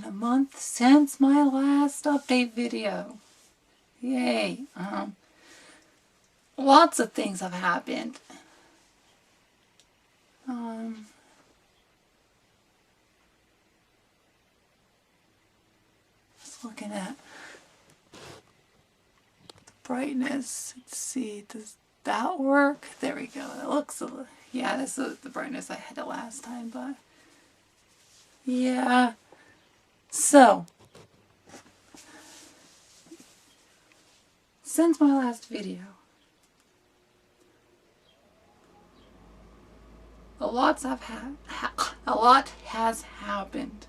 been a month since my last update video. Yay. Lots of things have happened. Just looking at the brightness. Let's see, does that work? There we go. It looks a little, yeah, this is the brightness I had the last time, but yeah. So, since my last video, a lot has happened.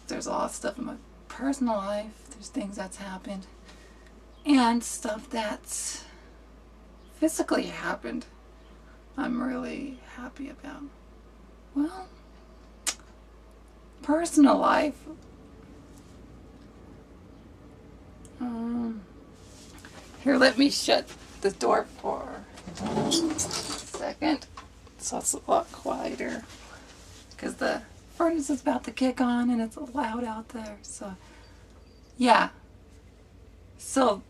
There's a lot of stuff in my personal life. There's things that's happened, and stuff that's physically happened. I'm really happy about. Well, personal life. Here, let me shut the door for a second so it's a lot quieter, because the furnace is about to kick on and it's loud out there. So yeah, so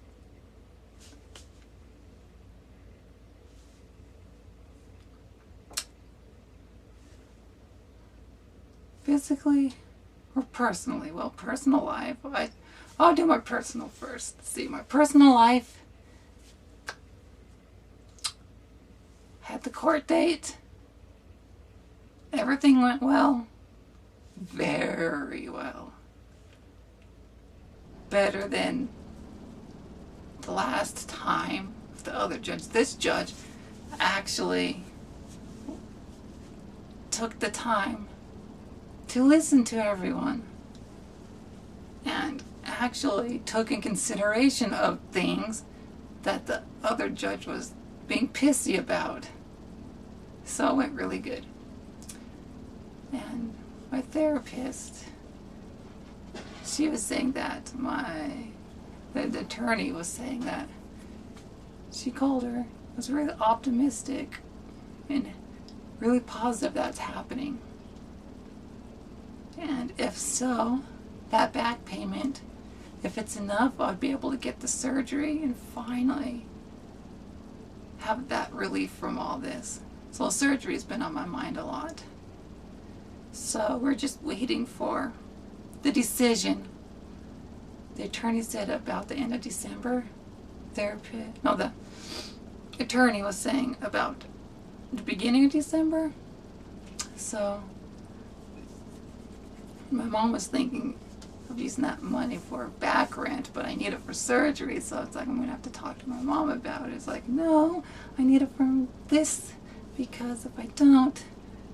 physically or personally? Well, personal life, I'll do my personal first. See, my personal life, had the court date. Everything went well. Very well. Better than the last time the other judge. This judge actually took the time to listen to everyone and actually took in consideration of things that the other judge was being pissy about. So it went really good. And my therapist, she was saying that the attorney was saying that she called her, was really optimistic and really positive that's happening. And if so, that back payment, if it's enough, I'd be able to get the surgery and finally have that relief from all this. So surgery's been on my mind a lot. So we're just waiting for the decision. The attorney said about the end of December. The attorney was saying about the beginning of December. So my mom was thinking of using that money for back rent, but I need it for surgery. So it's like, I'm going to have to talk to my mom about it. It's like, no, I need it for this, because if I don't,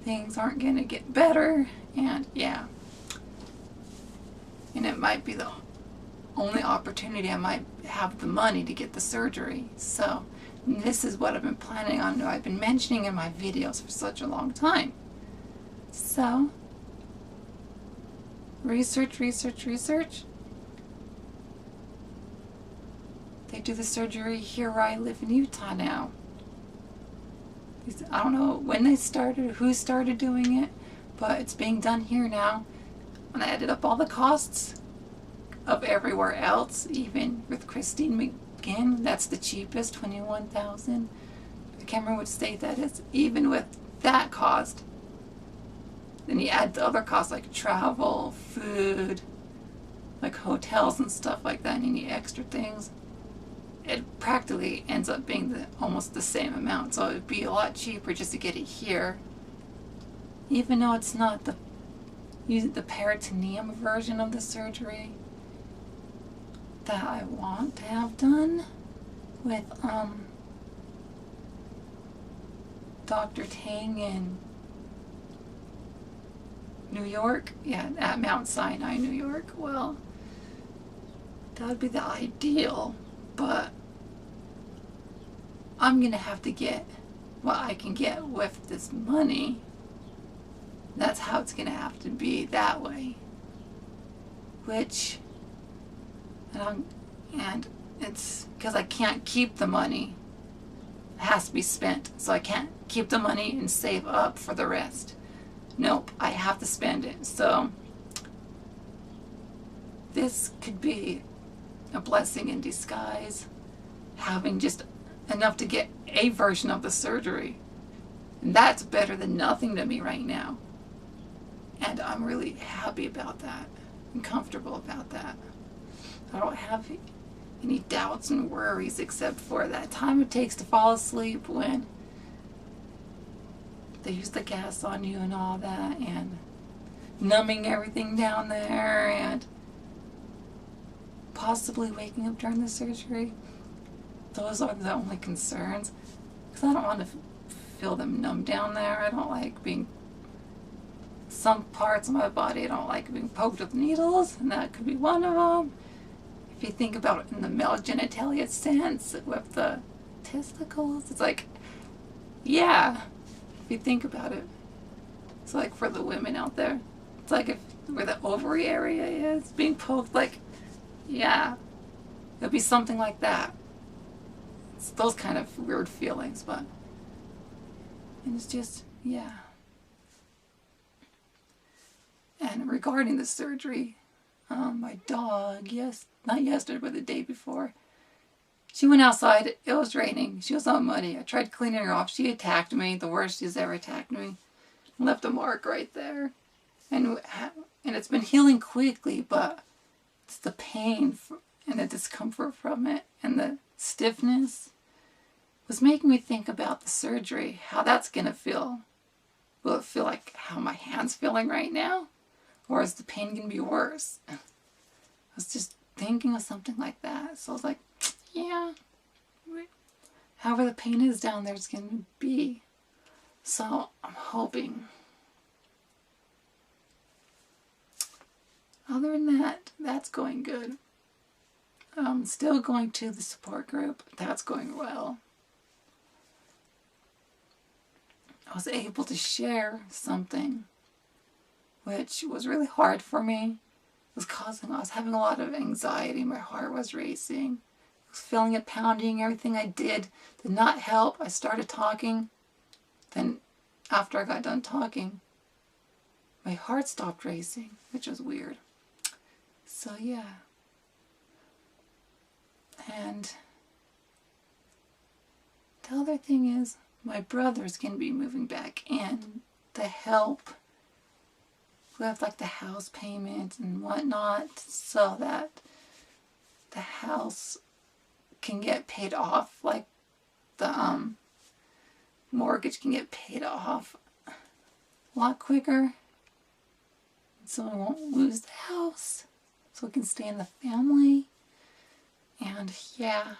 things aren't going to get better. And yeah, and it might be the only opportunity I might have the money to get the surgery. So this is what I've been planning on. I've been mentioning in my videos for such a long time. So research. They do the surgery here where I live in Utah now. I don't know when they started, who started doing it, but it's being done here now. And I added up all the costs of everywhere else, even with Christine McGinn, that's the cheapest, $21,000. I can't remember what state that is. Even with that cost, then you add the other costs like travel, food, like hotels and stuff like that, and any extra things. It practically ends up being almost the same amount. So it would be a lot cheaper just to get it here, even though it's not the peritoneum version of the surgery that I want to have done with Dr. Tang in New York. Yeah, at Mount Sinai, New York. Well, that would be the ideal, but I'm going to have to get what I can get with this money. That's how it's going to have to be, that way. Which, and it's because I can't keep the money. It has to be spent. So I can't keep the money and save up for the rest. Nope, I have to spend it. So this could be a blessing in disguise, having just enough to get a version of the surgery. And that's better than nothing to me right now. And I'm really happy about that and comfortable about that. I don't have any doubts and worries except for that time it takes to fall asleep when they use the gas on you and all that, and numbing everything down there, and possibly waking up during the surgery. Those are the only concerns, because I don't want to feel them numb down there. I don't like being, some parts of my body I don't like being poked with needles, and that could be one of them. If you think about it in the male genitalia sense with the testicles, it's like, yeah, if you think about it, it's like for the women out there, it's like if where the ovary area is being poked, like, yeah, it'd be something like that. It's those kind of weird feelings, but, and it's just, yeah. And regarding the surgery, my dog, not yesterday, but the day before, she went outside. It was raining. She was all muddy. I tried cleaning her off. She attacked me, the worst she's ever attacked me. Left a mark right there. And it's been healing quickly, but it's the pain and the discomfort from it and the stiffness was making me think about the surgery, how that's going to feel. Will it feel like how my hand's feeling right now? Or is the pain going to be worse? I was just thinking of something like that. So I was like, yeah, however the pain is down there, it's going to be. So I'm hoping. Other than that, that's going good. I'm still going to the support group. That's going well. I was able to share something which was really hard for me. I was having a lot of anxiety. My heart was racing. I was feeling it pounding. Everything I did not help. I started talking. Then after I got done talking, my heart stopped racing, which was weird. So yeah. And the other thing is, my brother's going to be moving back in to help with like the house payment and whatnot, so that the house can get paid off, like the mortgage can get paid off a lot quicker, so I won't lose the house, so we can stay in the family. And yeah,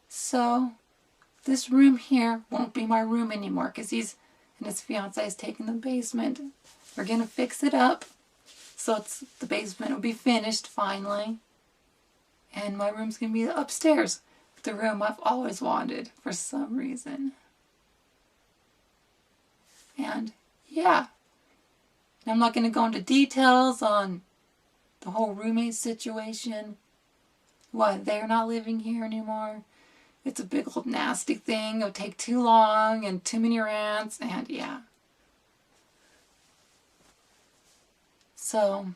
so this room here won't be my room anymore, because he's and his fiance is taking the basement. We're gonna fix it up so the basement will be finished finally, and my room's gonna be upstairs, the room I've always wanted for some reason. And yeah, and I'm not gonna go into details on the whole roommate situation, why they're not living here anymore. It's a big old nasty thing. It would take too long and too many rants, and yeah. So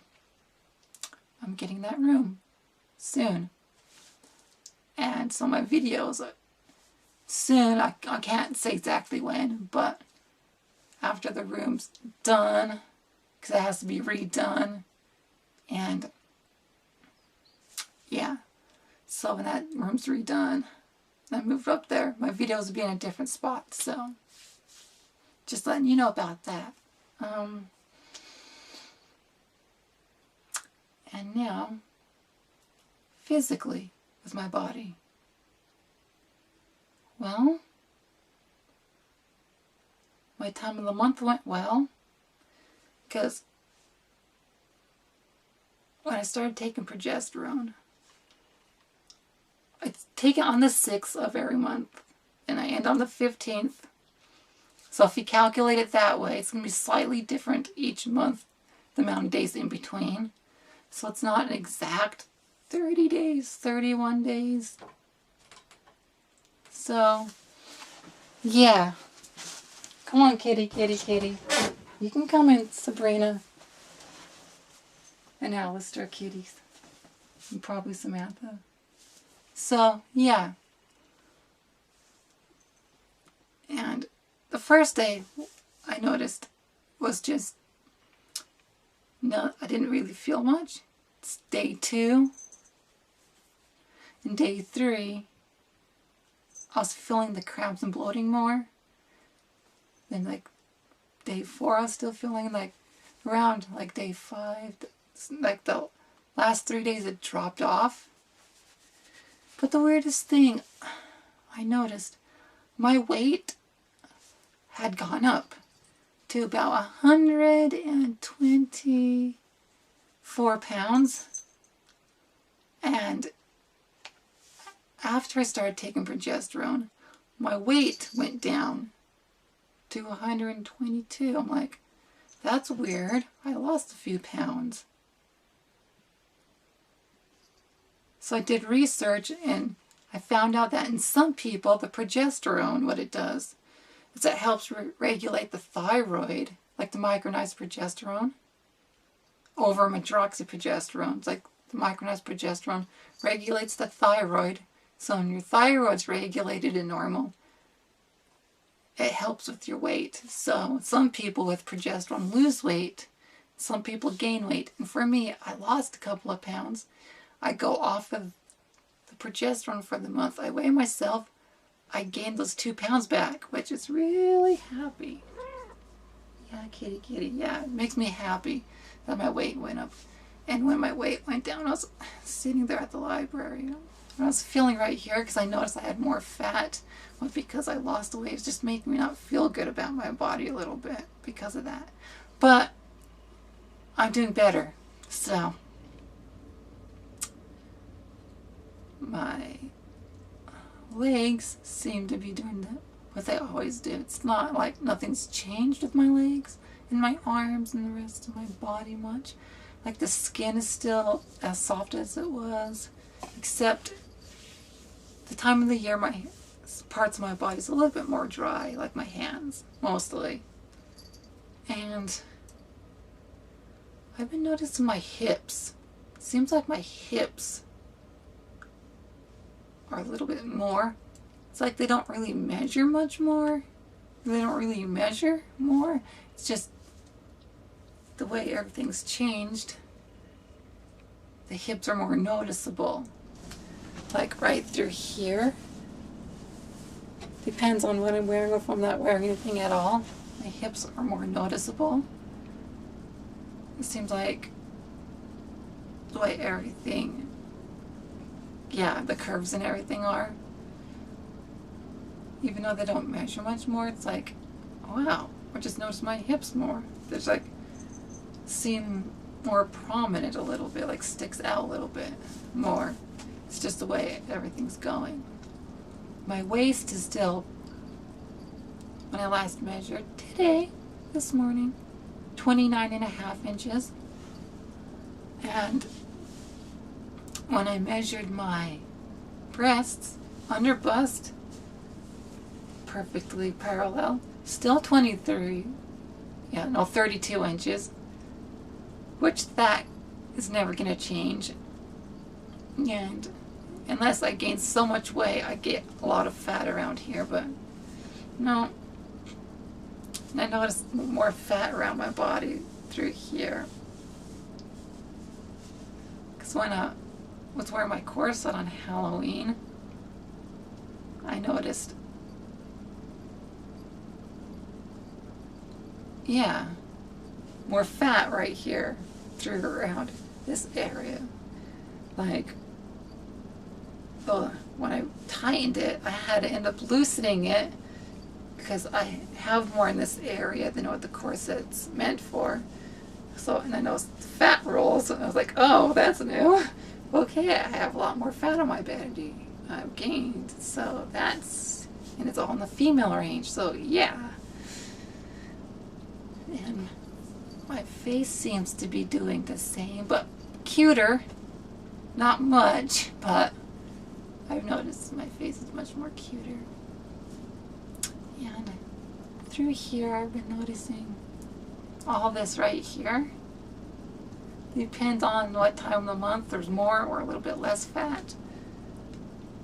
I'm getting that room soon. And so my videos soon, I can't say exactly when, but after the room's done, because it has to be redone. And yeah, so when that room's redone, I moved up there, my videos will be in a different spot, so just letting you know about that. And now, physically, with my body. Well, my time of the month went well, because when I started taking progesterone, I take it on the 6th of every month, and I end on the 15th. So if you calculate it that way, it's going to be slightly different each month, the amount of days in between. So it's not an exact 30 days, 31 days. So, yeah. Come on, kitty, kitty, kitty. You can come in, Sabrina and Alistair kitties. And probably Samantha. So, yeah. And the first day I noticed was just, no, I didn't really feel much. It's day 2. And day 3, I was feeling the cramps and bloating more. Then like day 4, I was still feeling like around like day 5, like the last 3 days it dropped off. But the weirdest thing I noticed, my weight had gone up to about 124 pounds. And after I started taking progesterone, my weight went down to 122. I'm like, that's weird. I lost a few pounds. So I did research and I found out that in some people, the progesterone, what it does is it helps regulate the thyroid, like the micronized progesterone, over medroxyprogesterone. It's like the micronized progesterone regulates the thyroid. So when your thyroid's regulated and normal, it helps with your weight. So some people with progesterone lose weight, some people gain weight. And for me, I lost a couple of pounds. I go off of the progesterone for the month. I weigh myself. I gained those 2 pounds back, which is really happy. Yeah, kitty, kitty. Yeah, it makes me happy that my weight went up. And when my weight went down, I was sitting there at the library. I was feeling right here because I noticed I had more fat. But because I lost the weight, it was just making me not feel good about my body a little bit because of that. But I'm doing better. So my legs seem to be doing what they always do. It's not like nothing's changed with my legs and my arms and the rest of my body much. Like the skin is still as soft as it was, except the time of the year my parts of my body is a little bit more dry, like my hands mostly. And I've been noticing my hips. It seems like my hips are a little bit more. It's like they don't really measure much more. They don't really measure more. It's just the way everything's changed. The hips are more noticeable. Like right through here. Depends on what I'm wearing or if I'm not wearing anything at all. My hips are more noticeable. It seems like the way everything, yeah, the curves and everything are. Even though they don't measure much more, it's like, wow, I just noticed my hips more. There's like, seem more prominent a little bit, like sticks out a little bit more. It's just the way everything's going. My waist is still, when I last measured today, this morning, 29.5 inches. And when I measured my breasts, under bust, perfectly parallel, still 32 inches, which that is never going to change. And unless I gain so much weight, I get a lot of fat around here, but no. I notice more fat around my body through here. Because when I was wearing my corset on Halloween, I noticed, yeah, more fat right here through around this area. Like, when I tightened it, I had to end up loosening it because I have more in this area than what the corset's meant for. So, and I noticed the fat rolls, and I was like, oh, that's new. Okay, I have a lot more fat on my body I've gained. So that's, and it's all in the female range, so yeah. And my face seems to be doing the same, but cuter. Not much, but I've noticed my face is much more cuter. And through here I've been noticing all this right here. Depends on what time of the month. There's more or a little bit less fat.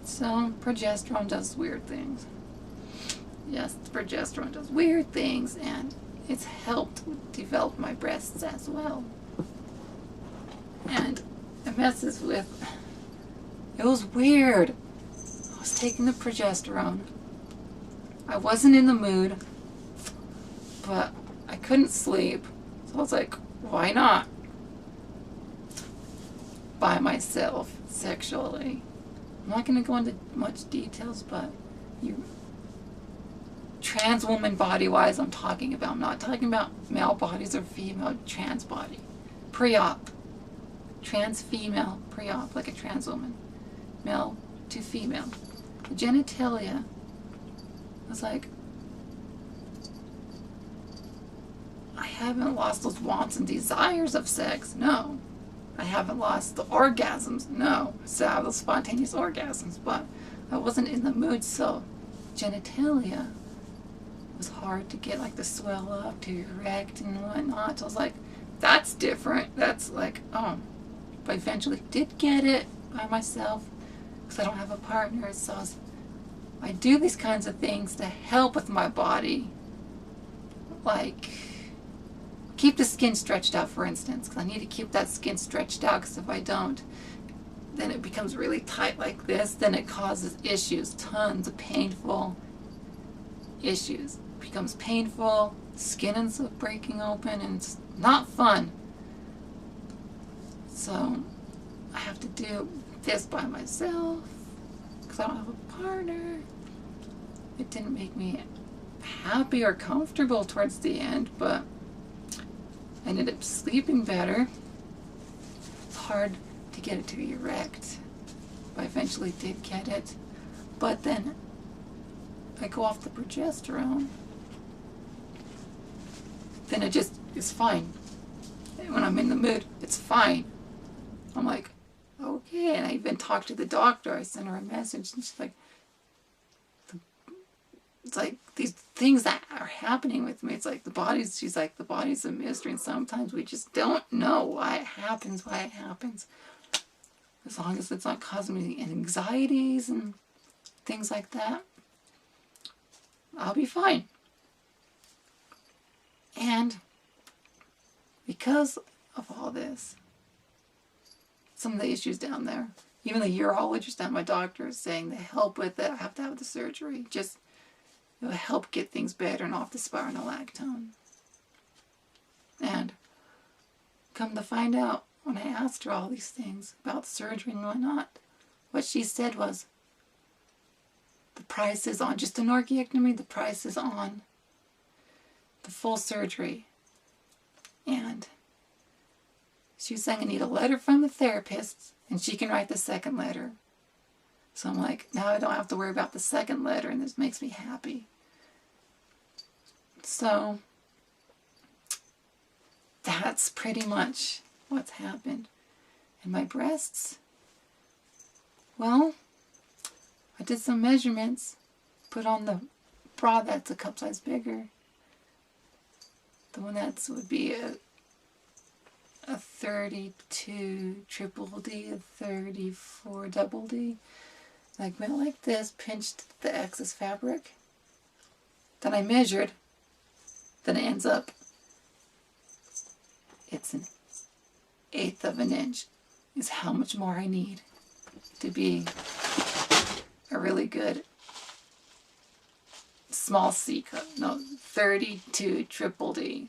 So progesterone does weird things. Yes, progesterone does weird things, and it's helped develop my breasts as well. And it messes with, it was weird. I was taking the progesterone. I wasn't in the mood, but I couldn't sleep. So I was like, why not? By myself, sexually. I'm not going to go into much details, but trans woman body-wise I'm talking about. I'm not talking about male bodies or female trans body. Pre-op. Trans female pre-op, like a trans woman. Male to female. The genitalia was like, I haven't lost those wants and desires of sex. No. I haven't lost the orgasms. No. So I have those spontaneous orgasms, but I wasn't in the mood, so genitalia was hard to get, like, to swell up, to erect and whatnot. So I was like, that's different. That's like, oh. But eventually did get it by myself because I don't have a partner. So I do these kinds of things to help with my body. Like, keep the skin stretched out, for instance, because I need to keep that skin stretched out, because if I don't, then it becomes really tight like this. Then it causes issues, tons of painful issues. It becomes painful, skin ends up breaking open, and it's not fun. So I have to do this by myself because I don't have a partner. It didn't make me happy or comfortable towards the end, but I ended up sleeping better. It's hard to get it to erect, but I eventually did get it. But then I go off the progesterone, then it just is fine. When I'm in the mood, it's fine. I'm like, okay. And I even talked to the doctor. I sent her a message, and she's like, it's like these things that are happening with me. It's like the body's, she's like, the body's a mystery, and sometimes we just don't know why it happens. As long as it's not causing me anxieties and things like that, I'll be fine. And because of all this, some of the issues down there, even the urologist and my doctor is saying to help with it, I have to have the surgery. Just, it'll help get things better and off the spironolactone. And come to find out, when I asked her all these things about surgery and whatnot, what she said was, the price is on, just an orchiectomy, the price is on the full surgery. And she was saying I need a letter from the therapist, and she can write the second letter. So I'm like, now I don't have to worry about the second letter, and this makes me happy. So that's pretty much what's happened. And my breasts, well, I did some measurements, put on the bra that's a cup size bigger. The one that would be a 32 triple D, a 34 double D. Like, went like this, pinched the excess fabric. Then I measured. Then it ends up, it's an 1/8 of an inch is how much more I need to be a really good small C cup. No, 32 triple D.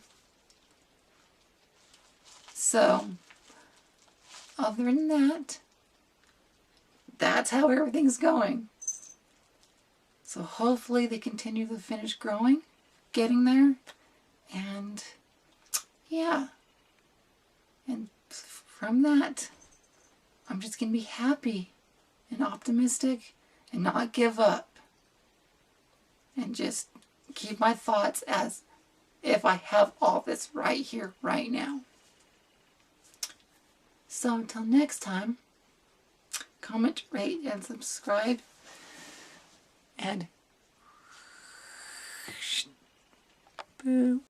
So, other than that, that's how everything's going. So hopefully they continue to finish growing, getting there, and yeah. And from that, I'm just going to be happy and optimistic and not give up. And just keep my thoughts as if I have all this right here, right now. So until next time, comment, rate, and subscribe. And boo.